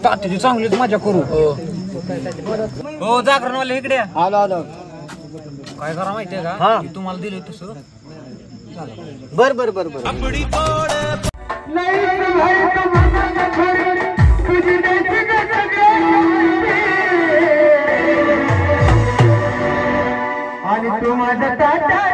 तात्याची चांगलीच मजा करू. हो जागरणवाले इकडे आलो आलो. काय करा माहितीये का, तुम्हाला दिले तसं. बर बर बर बर. आणि तू माझा तात्या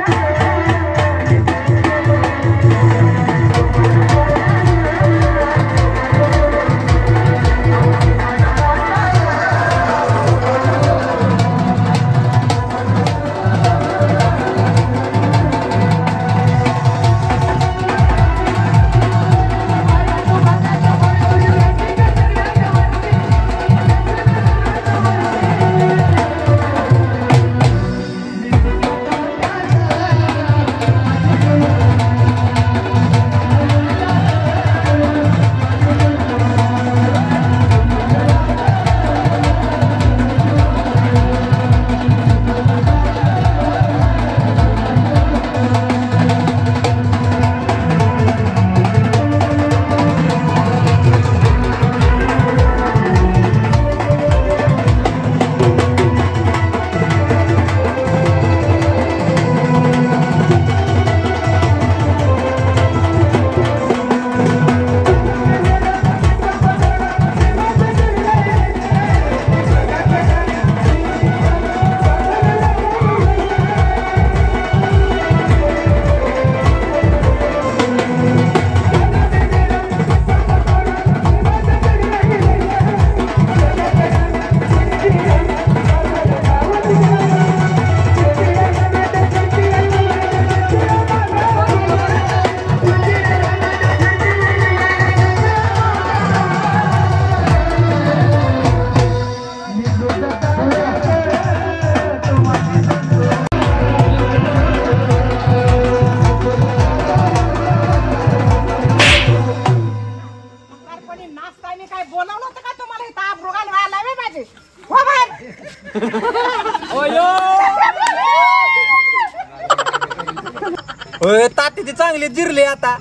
ताती ती चांगली जिरले आता.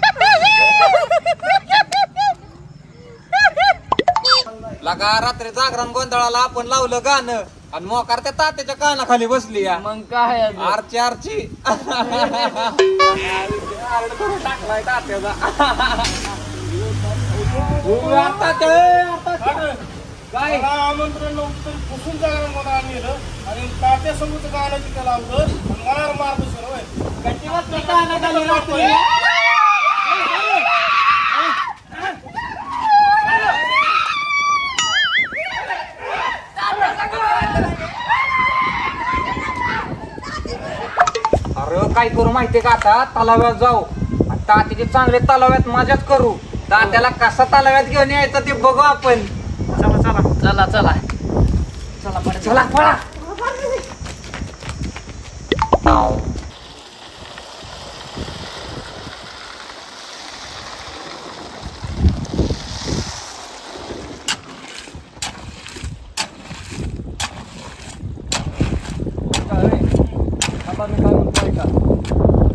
लगा रात्री जागरण गोंधळाला आपण लावलं गाणं आणि मोकार त्या तात्याच्या कानाखाली बसली. मग काय आरची आरची टाकलाय तात्याचा. काय आमंत्रण नव्हतं पुसून जागरण गोंधळा नेलं आणि तात्या समोरचं गाणं तिथं लावलं. मला मारतो सर अरे काय करू माहितीये का, आता तलाव्यात जाऊ. तात्याचे चांगले तलाव्यात मजाच करू. तात्याला कसा तलाव्यात घेऊन यायचं ते बघू आपण. चला चला चला चला चला चला पळा.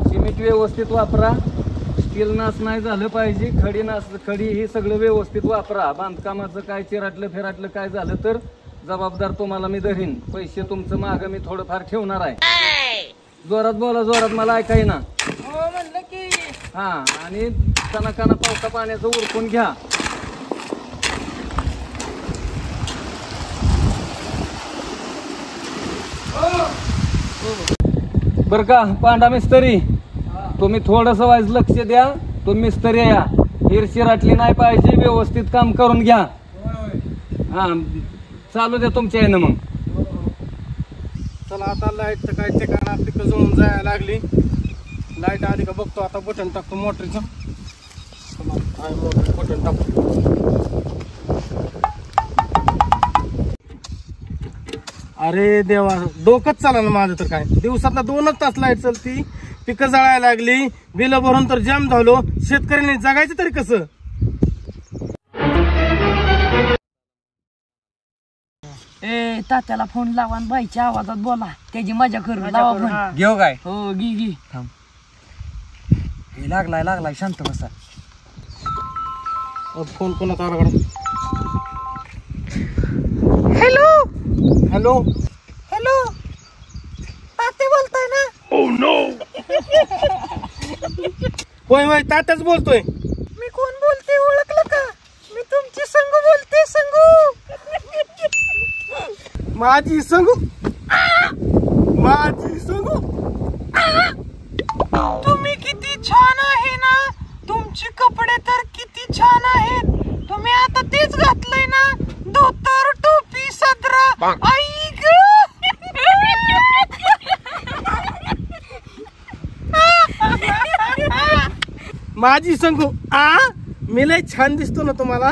सिमेंट व्यवस्थित वापरा. स्टील नास नाही झालं पाहिजे. खडी ही सगळं व्यवस्थित वापरा. बांधकामाचं काय चिराटलं फिराटलं काय झालं तर जबाबदार तुम्हाला मी धरीन. पैसे तुमचं माग मी थोडंफार ठेवणार आहे. जोरात बोला, जोरात मला ऐकाय ना. म्हणलं की हा. आणि कणाकाना पावसा पाण्याचं उरकून घ्या. बर का पांडा मिस्त्री, तुम्ही थोडस वाईज लक्ष द्या. तुम्ही मिस्त्री या, हिरशिराटली नाही पाहिजे. व्यवस्थित काम करून घ्या. हा चालू द्या तुमच्या यानं. मग चला आता लाईट काय ठिकाणा तिकडं जळून जायला लागली. लाईट आली का बघतो. आता बटन टाकतो मोटरीचं. बटन टाकतो. अरे देवा, डोकंच चाला ना माझं तर. काय दिवसातला 2च तास लाईट चालती. पिकं जळायला लागली, बिलं भरून तर जाम झालो. शेतकऱ्यांनी जगायचं तरी कसं? ए तात्याला फोन लावा आणि बाईच्या आवाजात बोला, त्याची मजा करू. लावा फोन. घेऊ काय? हो घे. हे लागलाय शांत बसा. फोन कोणाचा आला? हॅलो हॅलो हॅलो, तात्या बोलताय ना? होय होय, तात्याच बोलतोय. मी कोण बोलते ओळखलं का? मी तुमची संगू बोलते. संगू माझी संगू, माझी संगू. तुम्ही किती छान आहे ना, तुमचे कपडे तर किती छान आहेत. तुम्ही आता तेच घातलंय ना, धोतर टोपी सदरा. आई ग, माझी संगू. मी लय छान दिसतो ना तुम्हाला,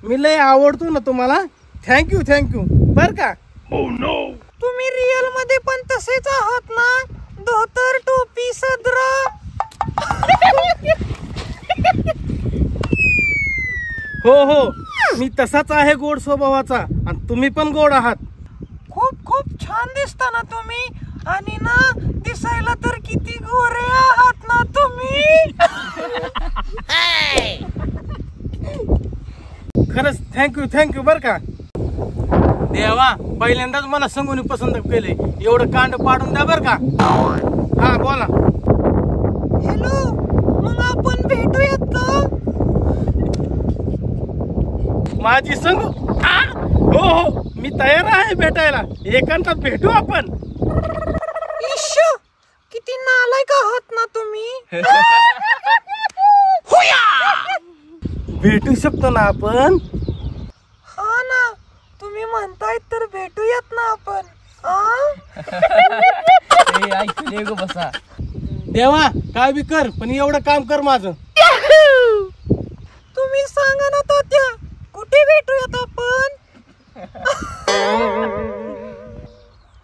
मी लय आवडतो ना तुम्हाला. थँक्यू थँक्यू बर का. तुम्ही रिअल मध्ये पण तसेच आहात ना, धोतर टोपी सदरा. हो हो, मी तसाच आहे गोड स्वभावाचा, आणि तुम्ही पण गोड आहात. खूप खूप छान दिसता ना तुम्ही, आणि ना दिसायला तर किती गोरे आहात ना तुम्ही. खरंच थँक्यू बर का. देवा, पहिल्यांदाच मला संगूने पसंत केले. एवढं कांड पाडून द्या बर का. हा बोला. हॅलो, मग आपण भेटूयात का? माझी संगू. हो हो, मी तयार आहे भेटायला. एकांतात भेटू आपण. इश्श, किती नालायक आहात ना तुम्ही. भेटू शकतो ना आपण. हा ना, तुम्ही म्हणतायत तर भेटूयात ना आपण. ऐकले गो बसा. देवा, काय बी कर, पण एवढं काम कर माझं. तुम्ही सांगा ना तात्या, कुठे भेटूयात आपण?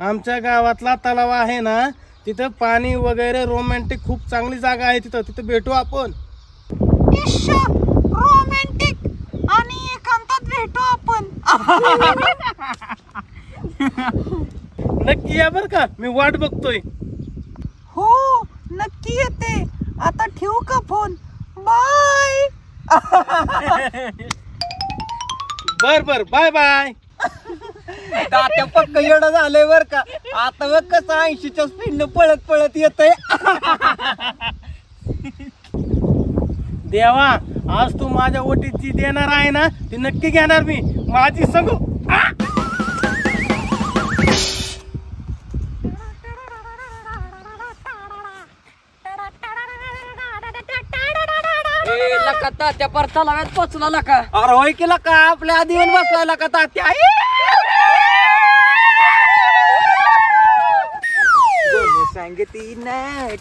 आमच्या गावातला तलाव आहे ना, तिथं पाणी वगैरे रोमॅन्टिक खूप चांगली जागा आहे. तिथं भेटू आपण. इश्श, रोमॅन्टिक आणि एकांतात भेटू आपण. नक्की या बर का, मी वाट बघतोय. हो नक्की येते. आता ठेवू का फोन? बाय. बर बाय बाय. तात्या पक्क येडं झालंय बर का. आता बघ कसं 80च्या स्पीडनं पळत येतय. देवा, आज तू माझ्या ओटीची देणार आहे ना, ती नक्की घेणार मी. माझी संगू. लका तात्या पर तलाव्यात पोचला लका. अरे होय केला का, आपल्या आधी येऊन बसवायला का तात्या. सांगती नाही.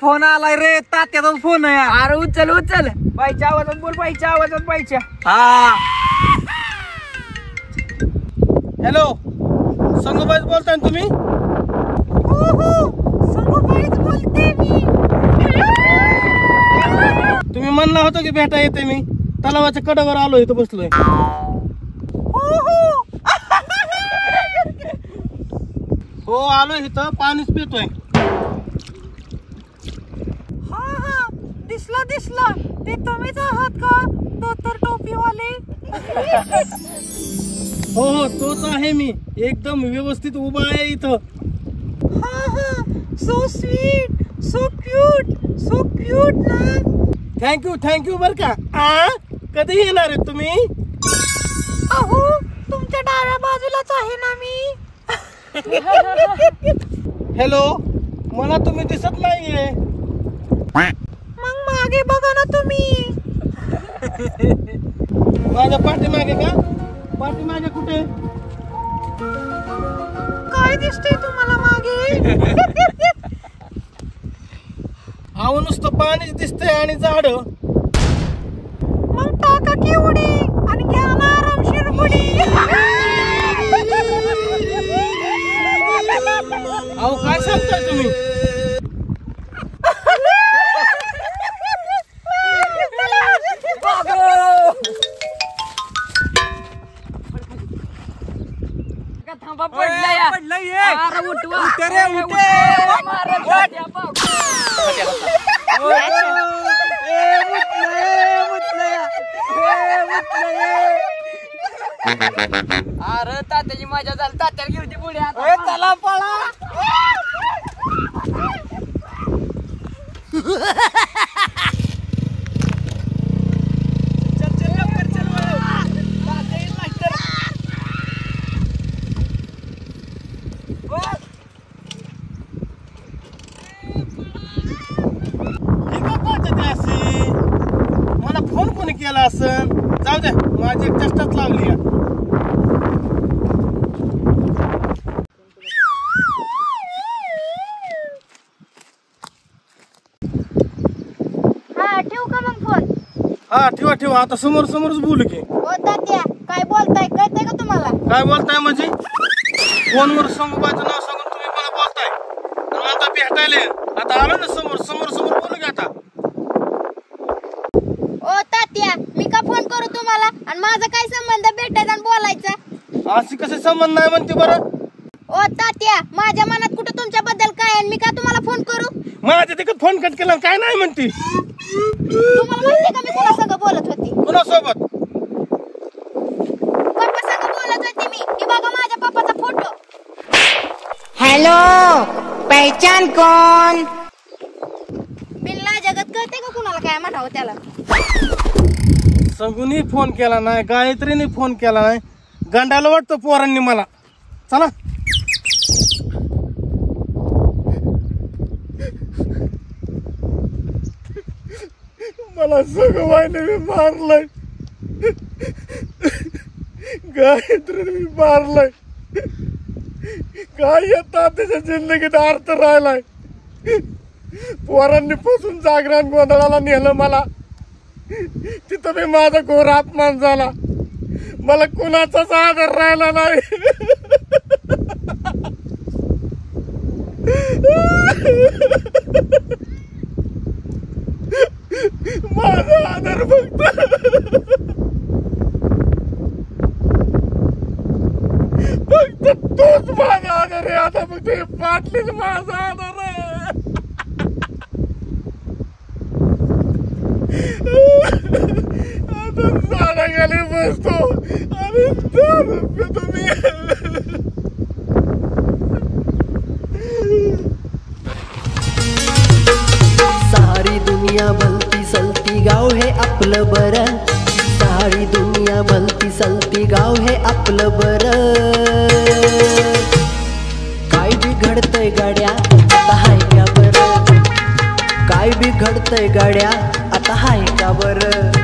फोन आलाय रे, तात्याचा फोन आहे. अरे उचल. बाईच्या आवाजात बोल, बाईच्या आवाजात, बाईच्या. हा हॅलो, संगूबाईच बोलताय ना तुम्ही? हो, संगूबाईच बोलते मी. तुम्ही म्हणलं होतं की भेटा येते मी. तलावाच्या कडावर आलो, इथं बसलोय. हो आलो इथं, पाणीच पितोय. हा, दिसला. ते तुम्हीच आहात का, धोतर टोपीवाले? हो तोच आहे मी. एकदम व्यवस्थित उभा आहे इथं. हा, सो स्वीट, सो क्यूट ना. थँक्यू बर का. कधी येणार आहे तुम्ही? अहो, तुमच्या डाव्या बाजूलाच आहे ना मी. हॅलो, मला तुम्ही दिसत नाहीये. मग मागे बघा ना तुम्ही. माझ्या पाठीमागे का? पाठीमागे कुठे? काय दिसतंय तुम्हाला मागे? अहो नुसतं पाणीच दिसतंय आणि झाड. मग टाका की उडी आणि घ्या ना आरामशीर उडी. बोलताय तुम्ही? थांबा पडलंय. अरे उठवा. अरे तात्याची मजा झाली. तात्याला घेऊन ती पुढे आता. चला पळा. मला फोन कोणी केला असं? जाऊ दे, माझी एक चेष्टाच लावली. हा ठेवू का मग फोन? हा ठेवा ठेवा, आता समोर समोरच बोलू की. हो तात्या, काय बोलताय कळतंय का तुम्हाला? काय बोलताय म्हणजे? फोनवर संगोबाचं नाव सांगून तुम्ही मला बोलताय. आणि आता भेटायले आता आलो ना समोर समोर समोर बोलू की आता. ओ तात्या, मी का फोन करू तुम्हाला? आणि माझा काय संबंध भेटायचा आणि बोलायचा? अशी कसे संबंध नाही म्हणते बरं? ओ तात्या, माझ्या मनात कुठं तुमच्याबद्दल काय आहे? मी का तुम्हाला फोन करू? माझ्या तिकडे फोन कट केला काय नाही म्हणते? तुम्हाला माहिती का मी कोणासंग बोलत होती? कोणासोबत? पप्पासंग बोलत होती मी. हे बघा माझ्या पप्पाचा फोटो. हॅलो, पहचान कौन? बिनला जगत कळते का कुणाला काय म्हणावं त्याला? संगूनी फोन केला नाही, गायत्रीने फोन केला नाही. गंडाला वाटतं पोरांनी मला. चला मला सगवायने मी मारलंय, गायत्रीने मी मारलंय. काय येतात त्याच्या जिंदगीत अर्थ राहिलाय. पोरांनी पासून जागरण गोंधळाला नेलं मला. तिथं मी माझा घोर अपमान झाला. मला कुणाचाच आदर राहिला नाही. माझा आदर फक्त तोच माझा आदर आहे. आता फक्त हे पाटलीच माझा आदर आहे. आता झाडाखाली बसतो आणि दारू पितो मी. सारी दुनिया भलती सलती गाव हे आपलं बरं. सारी दुनिया भलती सलती गाव हे आपलं बरं. काय बिघडतंय गाड्या आता हाय का बरं? काय बिघडतंय गाड्या आता हाय का बरं?